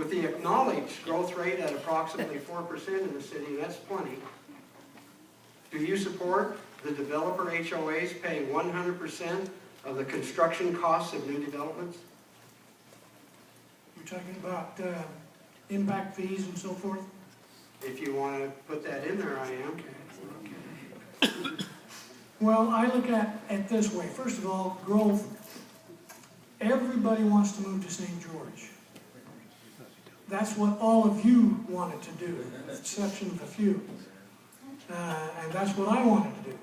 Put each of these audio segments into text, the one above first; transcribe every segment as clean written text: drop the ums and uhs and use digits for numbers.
the acknowledged growth rate at approximately 4% in the city, that's plenty, do you support the developer HOAs paying 100% of the construction costs of new developments? You're talking about impact fees and so forth? If you want to put that in there, I am. Okay. Well, I look at it this way. First of all, growth. Everybody wants to move to St. George. That's what all of you wanted to do, with the exception of a few. And that's what I wanted to do.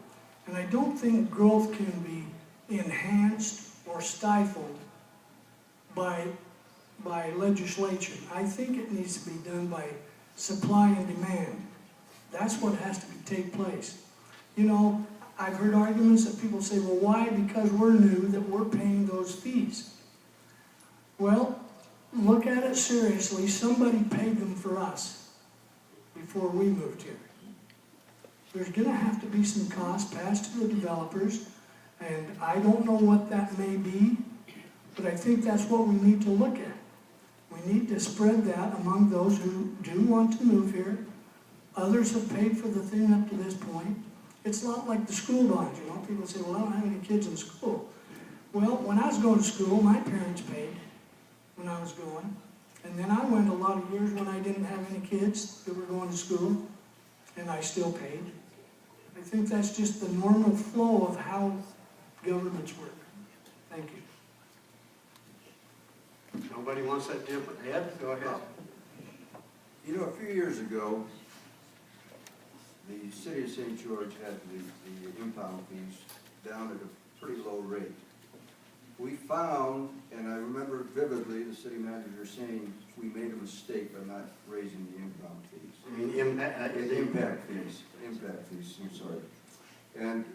And I don't think growth can be enhanced or stifled by legislation. I think it needs to be done by supply and demand. That's what has to take place. You know, I've heard arguments that people say, well, why? Because we're new that we're paying those fees. Well, look at it seriously. Somebody paid them for us before we moved here. There's going to have to be some cost passed to the developers, and I don't know what that may be, but I think that's what we need to look at. We need to spread that among those who do want to move here. Others have paid for the thing up to this point. It's not like the school bonds, you know. People say, well, I don't have any kids in school. Well, when I was going to school, my parents paid when I was going. And then I went a lot of years when I didn't have any kids that were going to school, and I still paid. I think that's just the normal flow of how governments work. Thank you. Nobody wants that different. Ed, go ahead. You know, a few years ago, the city of St. George had the impound fees down at a pretty low rate. We found, and I remember vividly the city manager saying, we made a mistake by not raising the impound fees. I mean, Impact fees, I'm sorry. And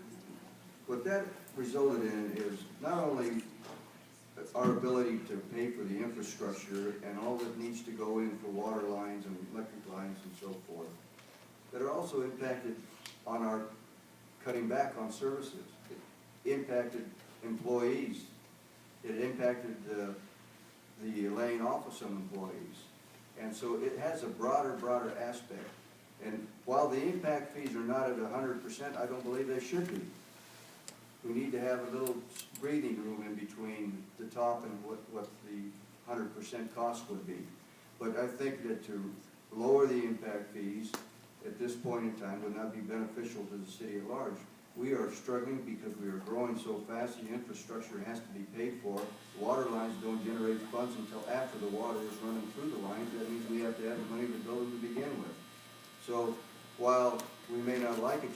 what that resulted in is not only our ability to pay for the infrastructure and all that needs to go in for water lines and electric lines and so forth, that are also impacted on our cutting back on services. It impacted employees. It impacted the laying off of some employees. And so it has a broader aspect. And while the impact fees are not at 100%, I don't believe they should be. We need to have a little breathing room in between the top and what the 100% cost would be. But I think that to lower the impact fees at this point in time would not be beneficial to the city at large. We are struggling because we are growing so fast, the infrastructure has to be paid for. The water lines don't generate funds until after the water is running through the lines. That means we have to have the money to build them to begin with. So while we may not like it,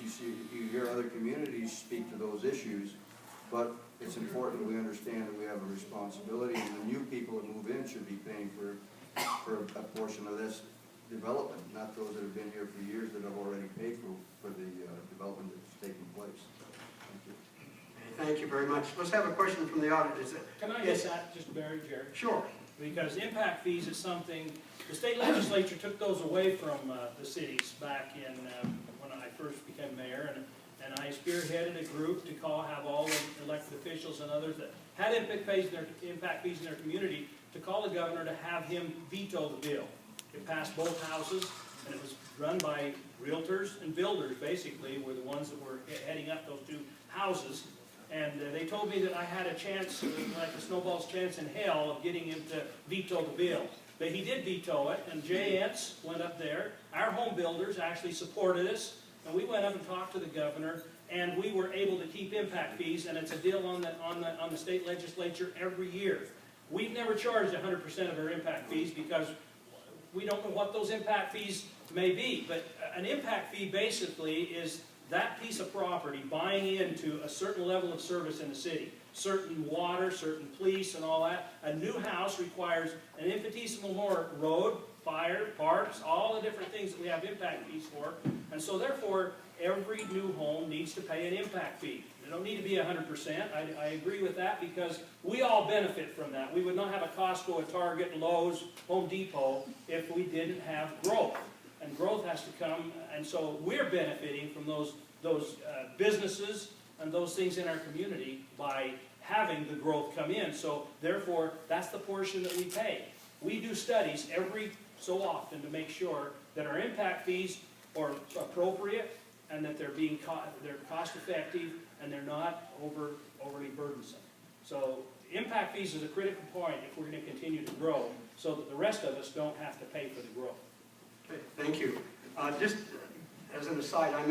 you hear other communities speak to those issues, but it's important we understand that we have a responsibility, and the new people that move in should be paying for a portion of this development, not those that have been here for years that have already paid for the development that's taking place. Thank you. Thank you very much. Let's have a question from the audience. Can I get that, just Barry, Jerry? Sure. Because impact fees is something, the state legislature took those away from the cities back in when I first became mayor, and I spearheaded a group to have all the elected officials and others that had impact fees in their community to call the governor to have him veto the bill. It passed both houses, and it was run by realtors and builders, basically, were the ones that were heading up those two houses. And they told me that I had a chance, like a snowball's chance in hell, of getting him to veto the bill. But he did veto it, and Jay Entz went up there. Our home builders actually supported us, and we went up and talked to the governor, and we were able to keep impact fees, and it's a deal on the state legislature every year. We've never charged 100% of our impact fees because we don't know what those impact fees may be, but an impact fee basically is that piece of property buying into a certain level of service in the city. Certain water, certain police and all that. A new house requires an infinitesimal more road, fire, parks, all the different things that we have impact fees for. And so therefore, every new home needs to pay an impact fee. They don't need to be 100%. I agree with that because we all benefit from that. We would not have a Costco, a Target, Lowe's, Home Depot if we didn't have growth. And growth has to come, and so we're benefiting from those businesses and those things in our community by having the growth come in. So therefore, that's the portion that we pay. we do studies every so often to make sure that our impact fees are appropriate and that they're they're cost effective and they're not overly burdensome. So impact fees is a critical point if we're going to continue to grow, so that the rest of us don't have to pay for the growth. Okay, thank you. Just as an aside, I'm